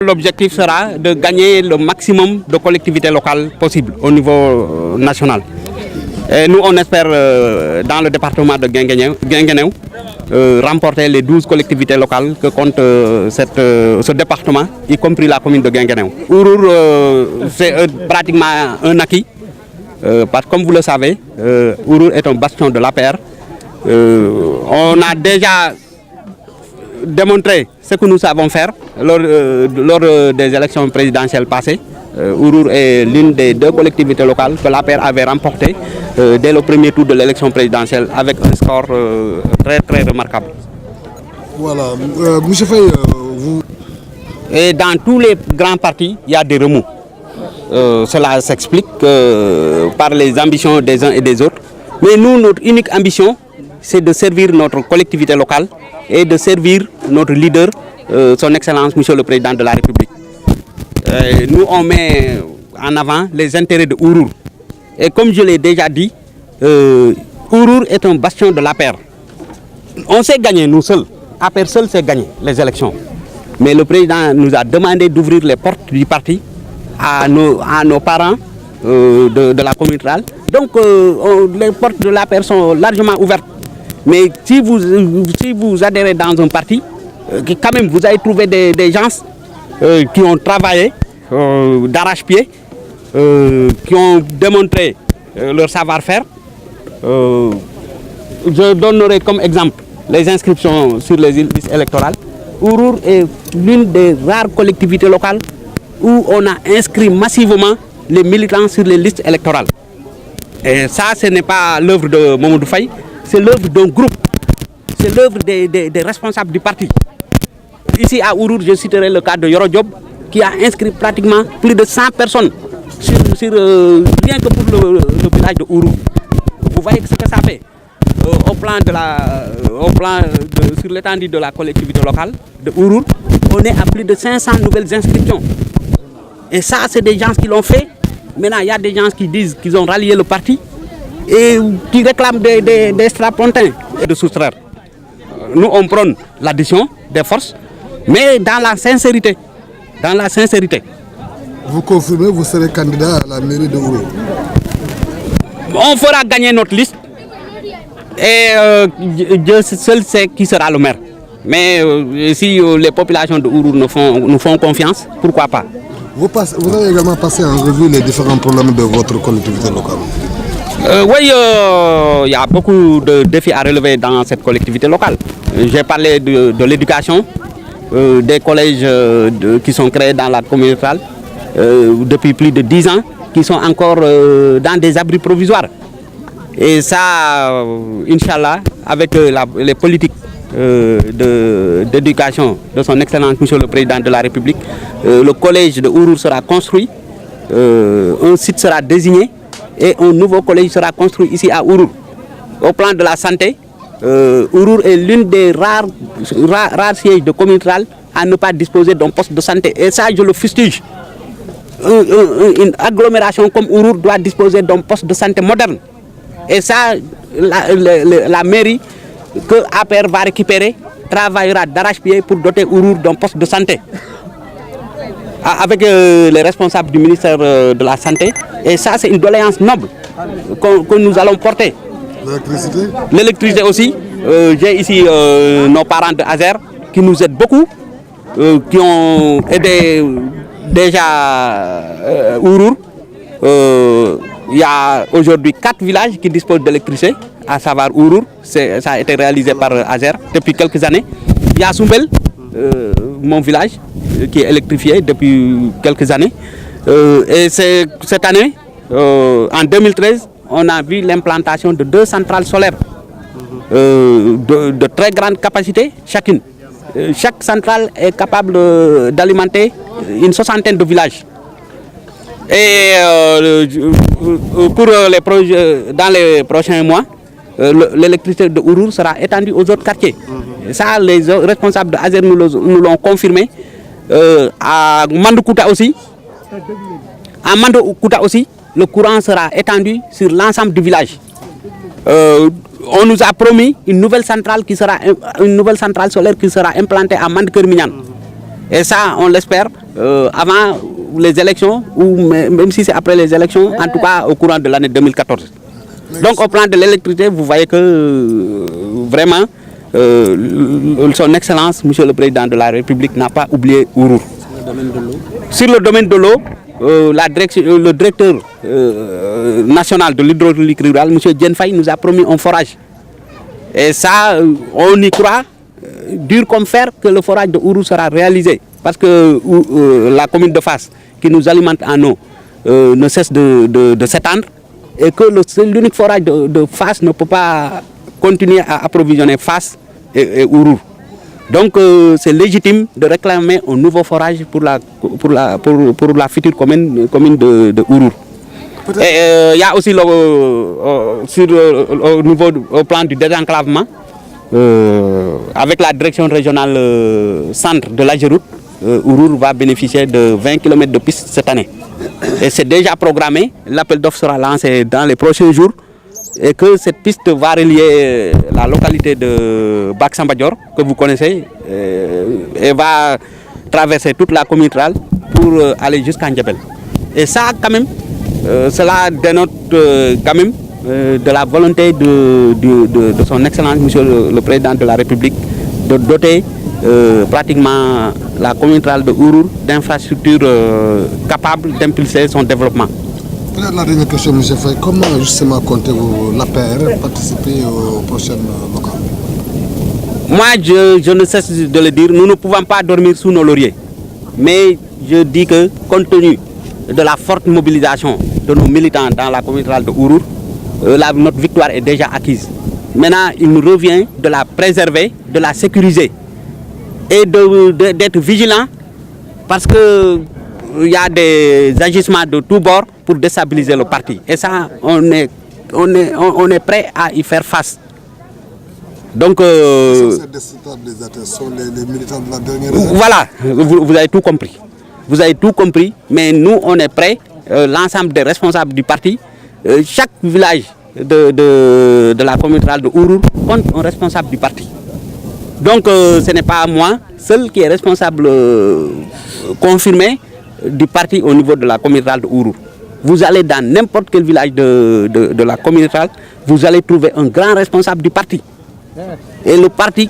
L'objectif sera de gagner le maximum de collectivités locales possible au niveau national. Et nous, on espère, dans le département de Guinguinéo, remporter les 12 collectivités locales que compte ce département, y compris la commune de Guinguinéo. Ourour, c'est pratiquement un acquis, parce que comme vous le savez, Ourour est un bastion de l'APR. On a déjà démontrer ce que nous savons faire lors des élections présidentielles passées. Ourour est l'une des 2 collectivités locales que l'APR avait remportées dès le premier tour de l'élection présidentielle avec un score très remarquable. Voilà, M. Faye, vous... Et dans tous les grands partis, il y a des remous. Cela s'explique par les ambitions des uns et des autres. Mais nous, notre unique ambition, c'est de servir notre collectivité locale et de servir notre leader, son Excellence, Monsieur le Président de la République. Nous, on met en avant les intérêts de Ourour. Et comme je l'ai déjà dit, Ourour est un bastion de l'APR. On s'est gagné, nous seuls. APR seul s'est gagné les élections. Mais le Président nous a demandé d'ouvrir les portes du parti à nos parents de la commune rurale. Donc, les portes de l'APR sont largement ouvertes. Mais si vous adhérez dans un parti, quand même vous avez trouvé des gens qui ont travaillé d'arrache-pied, qui ont démontré leur savoir-faire. Je donnerai comme exemple les inscriptions sur les listes électorales. Ourour est l'une des rares collectivités locales où on a inscrit massivement les militants sur les listes électorales. Et ça, ce n'est pas l'œuvre de Mamadou Faye. C'est l'œuvre d'un groupe, c'est l'œuvre des responsables du parti. Ici à Ourour, je citerai le cas de Yoro Diop, qui a inscrit pratiquement plus de 100 personnes rien que pour le village de Ourour. Vous voyez ce que ça fait sur l'étendue de la collectivité locale de Ourour. On est à plus de 500 nouvelles inscriptions. Et ça, c'est des gens qui l'ont fait. Maintenant, il y a des gens qui disent qu'ils ont rallié le parti et qui réclament des strapontins et de soustraire. Nous, on prône l'addition des forces, mais dans la sincérité. Dans la sincérité. Vous confirmez, vous serez candidat à la mairie de Ourour? On fera gagner notre liste et Dieu seul sait qui sera le maire. Mais si les populations de Ourour nous font confiance, pourquoi pas? Vous avez également passé en revue les différents problèmes de votre collectivité locale? Oui, il y a beaucoup de défis à relever dans cette collectivité locale. J'ai parlé de l'éducation, des collèges qui sont créés dans la commune rurale depuis plus de 10 ans, qui sont encore dans des abris provisoires. Et ça, Inch'Allah, avec les politiques d'éducation de son Excellence, Monsieur le Président de la République, le collège de Ourour sera construit, un site sera désigné, et un nouveau collège sera construit ici à Ourour. Au plan de la santé, Ourour est l'une des rares sièges de commune rurale à ne pas disposer d'un poste de santé. Et ça, je le fustige. Une agglomération comme Ourour doit disposer d'un poste de santé moderne. Et ça, la mairie que APR va récupérer travaillera d'arrache-pied pour doter Ourour d'un poste de santé. Avec les responsables du ministère de la Santé. Et ça, c'est une doléance noble que nous allons porter. L'électricité? L'électricité aussi. J'ai ici nos parents de Azer qui nous aident beaucoup, qui ont aidé déjà Ourour. Il y a aujourd'hui 4 villages qui disposent d'électricité, à savoir Ourour. Ça a été réalisé par Azer depuis quelques années. Il y a Soumbel, mon village, qui est électrifié depuis quelques années. Et cette année, en 2013, on a vu l'implantation de 2 centrales solaires de très grande capacité chacune. Chaque centrale est capable d'alimenter une 60aine de villages. Et dans les prochains mois, l'électricité de Ourour sera étendue aux autres quartiers. Et ça, les responsables de Azer nous l'ont confirmé. À Mandoukouta aussi, le courant sera étendu sur l'ensemble du village. On nous a promis une nouvelle centrale solaire qui sera implantée à Mandkermignan. Et ça, on l'espère avant les élections, ou même si c'est après les élections, en tout cas au courant de l'année 2014. Donc au plan de l'électricité, vous voyez que vraiment, son Excellence, Monsieur le Président de la République, n'a pas oublié Ourour. Sur le domaine de l'eau, le directeur national de l'hydraulique rurale, M. Djenfaï, nous a promis un forage. Et ça, on y croit, dur comme fer, que le forage de Ourour sera réalisé. Parce que la commune de Fass, qui nous alimente en eau, ne cesse de s'étendre. Et que l'unique forage de Fass ne peut pas continuer à approvisionner Fass et Ourour. Donc c'est légitime de réclamer un nouveau forage pour la future commune de Ourour. Il y a aussi au plan du désenclavement, avec la direction régionale centre de l'Ageroute, Ourour va bénéficier de 20 km de piste cette année. Et c'est déjà programmé, l'appel d'offres sera lancé dans les prochains jours et que cette piste va relier la localité de Baksambadior, que vous connaissez, et va traverser toute la commune rurale pour aller jusqu'à Ndjebel. Et ça, quand même, cela dénote quand même de la volonté de son Excellence, Monsieur le Président de la République, de doter pratiquement la commune rurale de Ourour d'infrastructures capables d'impulser son développement. Peut-être la dernière question, M. Faye, comment justement comptez-vous l'APR participer aux prochaines locales? Moi, je ne cesse de le dire, nous ne pouvons pas dormir sous nos lauriers. Mais je dis que compte tenu de la forte mobilisation de nos militants dans la commune rurale de Ourour, notre victoire est déjà acquise. Maintenant, il nous revient de la préserver, de la sécuriser et d'être vigilants parce qu'il y a des agissements de tous bords pour déstabiliser le parti. Et ça, on est prêt à y faire face. Donc, ces déstabilisateurs sont les militants de la dernière heure. Voilà, vous avez tout compris. Vous avez tout compris, mais nous, on est prêts, l'ensemble des responsables du parti, chaque village de la commune rurale de Ourour compte un responsable du parti. Donc, ce n'est pas moi seul qui est responsable confirmé du parti au niveau de la commune rurale de Ourour. Vous allez dans n'importe quel village de la commune rurale, vous allez trouver un grand responsable du parti. Et le parti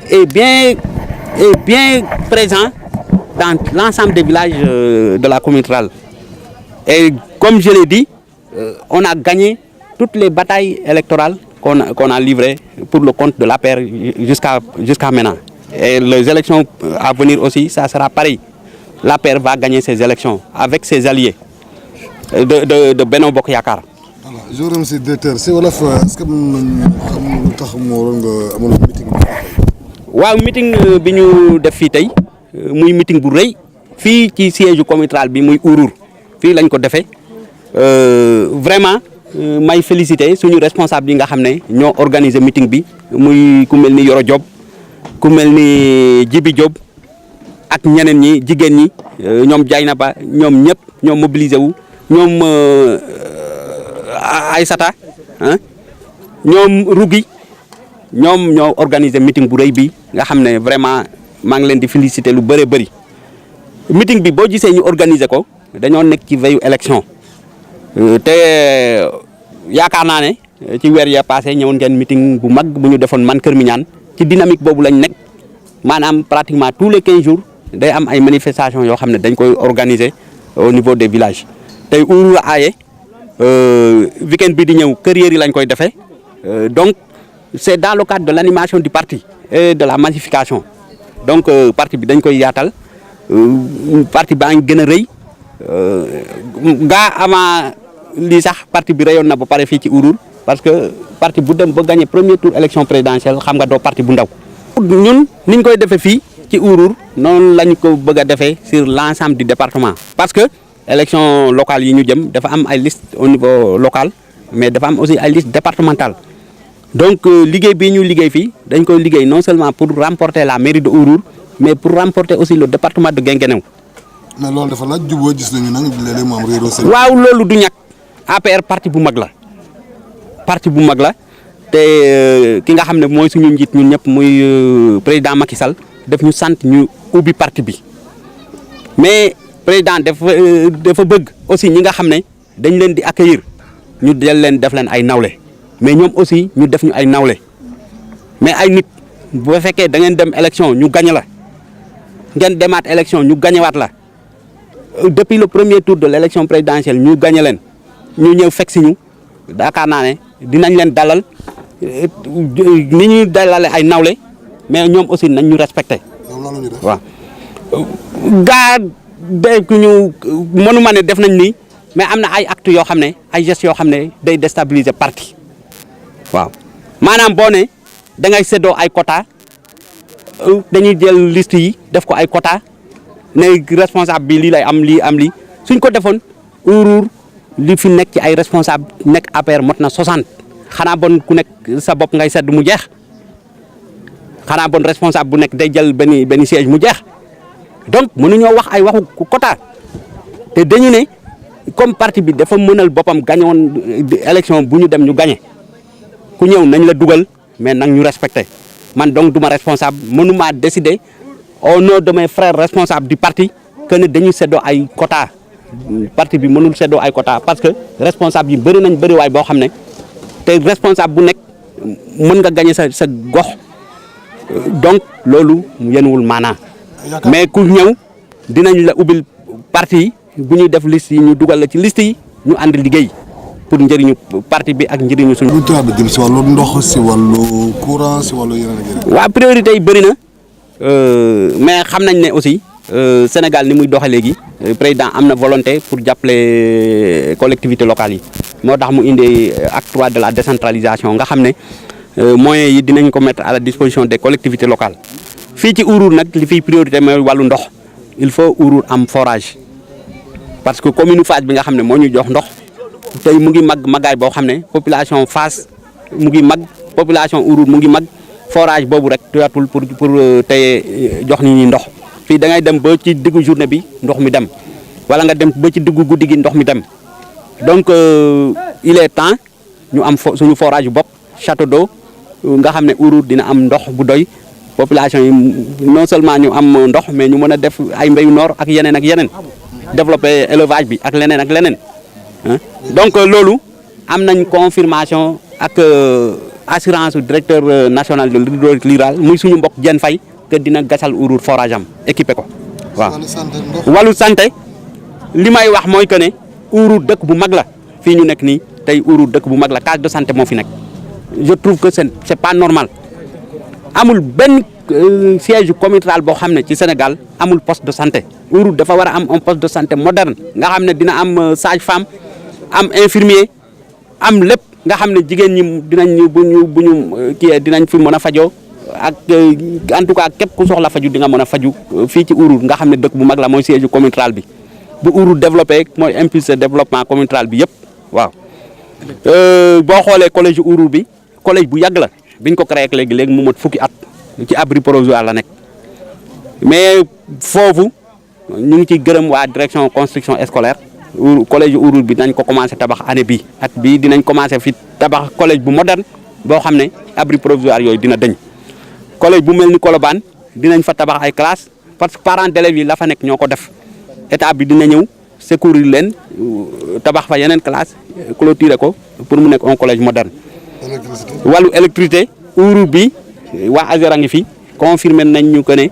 est bien présent dans l'ensemble des villages de la commune rurale. Et comme je l'ai dit, on a gagné toutes les batailles électorales qu'on a livrées pour le compte de l'APR jusqu'à maintenant. Et les élections à venir aussi, ça sera pareil. L'APR va gagner ces élections avec ses alliés de Benno Bokk Yaakaar. Voilà, je vous remercie, directeur. Si wolof, est-ce que mën xam tax moo waroon nga amoon meeting bi? Waaw, meeting bi ñu def fii tey muy meeting bu rëy fii ci siège commune rurale bi muy Ourour fii lañ ko defee vraiment may féliciter suñu responsable yi nga xam ne ñoo organiser meeting bi muy ku mel ni Yoro Diop ku mel ni Djibi Diop ak ñeneen ñi jigéen ñi ñoom Dieynaba ñoom ñëpp ñoom mobilisé wu ñoom Aïssata ñoom Rougui ñoom ñoo organiser meeting bu rëy bi nga xam ne vraiment maa ngi leen di féliciter lu bëree bëri meeting bi boo gisee ñu organiser ko dañoo nekk ci veillu élection te yaakaar naa ne ci weer ya passé ñëwoon ngeen meeting bu mag bu ñu defoon man Kër Mignane ci dynamique boobu lañ nekk maanaam pratiquement tous les 15 jours day am ay manifestations yoo xam ne dañ koy organiser au niveau des villages tey Ourour aaye week-end bi di ñëw Kër Yéri lañ koy defee donc c'est dans le cadre de l'animation du parti et de la massification donc parti bi dañ koy yaatal parti baa ngi gën a rëy gaa avant lii sax parti bi rayoon na ba pare fii ci Ourour parce que parti bu dem ba gagné premier tour élection présidentielle xam nga doo parti bu ndaw. ñun niñ koy defee fii ci Ourour noonu lañ ko bëgg a defee sur l'ensemble du département parce que élection locale yi ñu jëm dafa am ay liste au niveau local mais dafa am aussi ay liste départementale donc liggéey bii ñu liggéey fii dañ koy liggéey non seulement pour remporter la mairie de Ourour mais pour remporter aussi le département de Guinguinéo. mais loolu dafa laaj jubóo gis nañu nag léeg-léeg mu am réeroo seen. waaw loolu du ñàkk APR parti bu mag la te ki nga xam ne mooy suñu njiit ñun ñëpp muy président Macky Sall daf ñu sant ñu ubbi parti bi mais président dafa bëgg aussi ñi nga xam ne dañ leen di accueillir ñu def leen ay nawle mais ñoom aussi ñu def ñu ay nawle mais ay nit bu fekkee da ngeen dem élection ñu gañe la ngeen demaat élection ñu gañewaat la depuis le premier tour de l' élection présidentielle ñu gañe leen ñu ñëw fekk si ñu yaakaar naa ne dinañ leen dalal ni ñuy dalale ay nawle mais ñoom aussi nañ ñu respecté waaw gaa dégg ñu mënuma ne def nañ nii mais am na ay actes yoo xam ne ay gestes yoo xam ne day déstabiliser parti waaw maanaam boo ne da ngay séddoo ay quota dañuy jël liste yi def ko ay quota ne responsable bi lii lay am lii am lii suñ ko defoon Ourour li fi nekk ci ay responsable nekk APR mot na 60 xanaa bon ku nekk sa bopp ngay sedd mu jeex xanaa bon responsable bu nekk day jël benn siège mu jeex donc mënuñoo wax ay waxu quota te dañu ne comme parti bi dafa mënal boppam gagné woon élection bu ñu dem ñu gagné ku ñëw nañ la dugal mais nag ñu respecté man donc duma responsable mënuma décider au nom de mes frères responsables du parti que ne dañuy seddoo ay quota parti bi mënul seddoo ay quota parce que responsable yi bëri nañ bëri waay boo xam ne te responsable bu nekk mën nga gagné sa gox donc loolu yenuwul maanaa mais ku ñëw dinañ la ubbil parti yi bu ñuy def liste yi ñu dugal la ci liste yi ñu ànd liggéey pour njëriñu parti bi ak njëriñu suñu. lu tax bi jëm si wàllu ndox si wàllu courant si wàllu yeneen ak yeneen. waaw priorité yi bëri na mais xam nañ ne aussi Sénégal ni muy doxe léegi président am na volonté pour jàppale collectivités locales yi moo tax mu indi acte 3 de la décentralisation nga xam ne moyens yi dinañ ko mettre à la disposition des collectivités locales fii ci Ourour nag li fiy priorité mooy wàllu ndox il faut Ourour am forage parce que commune Fass bi nga xam ne moo ñu jox ndox tey mu ngi magaay boo xam ne population Fass mu ngi mag population Ourour mu ngi mag forage boobu rek tuyatul pour tey jox nit ñi ndox fii da ngay dem ba ci diggu journée bi ndox mi dem wala nga dem ba ci diggu guddi gi ndox mi dem donc il est temps ñu am suñu forage bopp château d'eau nga xam ne Ourour dina am ndox bu doy population yi non seulement ñu am ndox mais ñu mën a def ay mbéyu noor ak yeneen développer élevage bi ak leneen ak leneen donc loolu am nañ confirmation ak assurance directeur national de l'hydraulique rurale muy suñu mbokk Diène Faye que dina gasal Ourour forage am équipé ko waaw. wàllu santé li may wax mooy que ne Ourour dëkk bu mag la fii ñu nekk nii tey Ourour dëkk bu mag la case de santé moo fi nekk je trouve que c'est pas normal amul benn siège communal boo xam ne ci Sénégal amul poste de santé Ourour dafa war a am un poste de santé moderne nga xam ne dina am sage-femme am infirmier am lépp nga xam ne jigéen ñi dinañ bu ñu kii dinañ fi mën a fajoo ak en tout cas képp ku soxla faju di nga mën a faju fii ci Ourour nga xam ne dëkk bu mag la mooy siège communal bi bu Ourour développé mooy impulser développement communal bi yëpp waaw. boo xoolee collège Ourour bi collège bu yàgg la biñ ko créé ak léegi mu mot fukki at ci abri provisoire la nekk mais foofu ñu ngi ciy gërëm waa direction construction scolaire collège Ourour bi dinañ ko commencé tabax année bi at bii dinañ commencé fi tabax collège bu moderne boo xam ne abri provisoire yooyu dina dëñ collège bu mel ni Colobane dinañ fa tabax ay classes parce que parents d'élèves yi la fa nekk ñoo ko def état bi dina ñëw secourir leen tabax fa yeneen classe clôturer ko pour mu nekk un collège moderne. wàllu électricité Ourour bi waa ASER a ngi fi confirmé nañ ñu que ne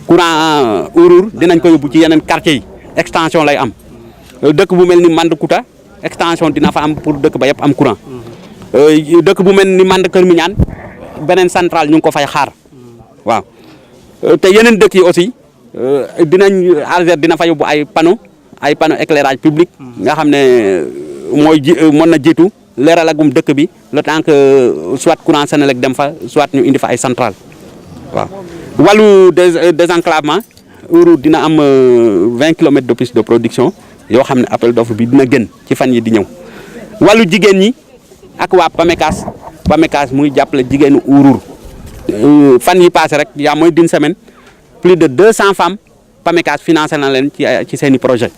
courant Ourour dinañ ko yóbbu ci yeneen quartier yi extension lay am dëkk bu mel ni Mandkouta extension dina fa am pour dëkk ba yëpp am courant dëkk bu mel ni Mande Kër Mignane beneen centrale ñu ngi ko fay xaar waaw te yeneen dëkk yi aussi dinañ ASER dina fa yóbbu ay panneau éclairage public nga xam ne mooy mën na jiitu leeralagum dëkk bi le temps que soit courant Senelec dem fa soit ñu indi fa ay centrale waaw wàllu désenclavement Ourour dina am 20 kilomètres de piste de production yoo xam ne appel d'offre bi dina gën ci fan yi di ñëw wàllu jigéen ñi ak waa PAMECAS muy jàppale jigéenu Ourour fan yi passé rek y a moins d'une semaine plus de 200 femmes PAMECAS financé na leen ci seeni projet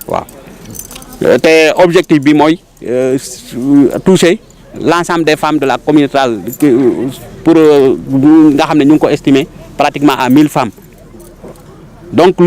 waaw te objectif bi mooy toucher l'ensemble des femmes de la communauté rurale pour nga xam ne ñu ngi ko estimer pratiquement à 1000 femmes. Donc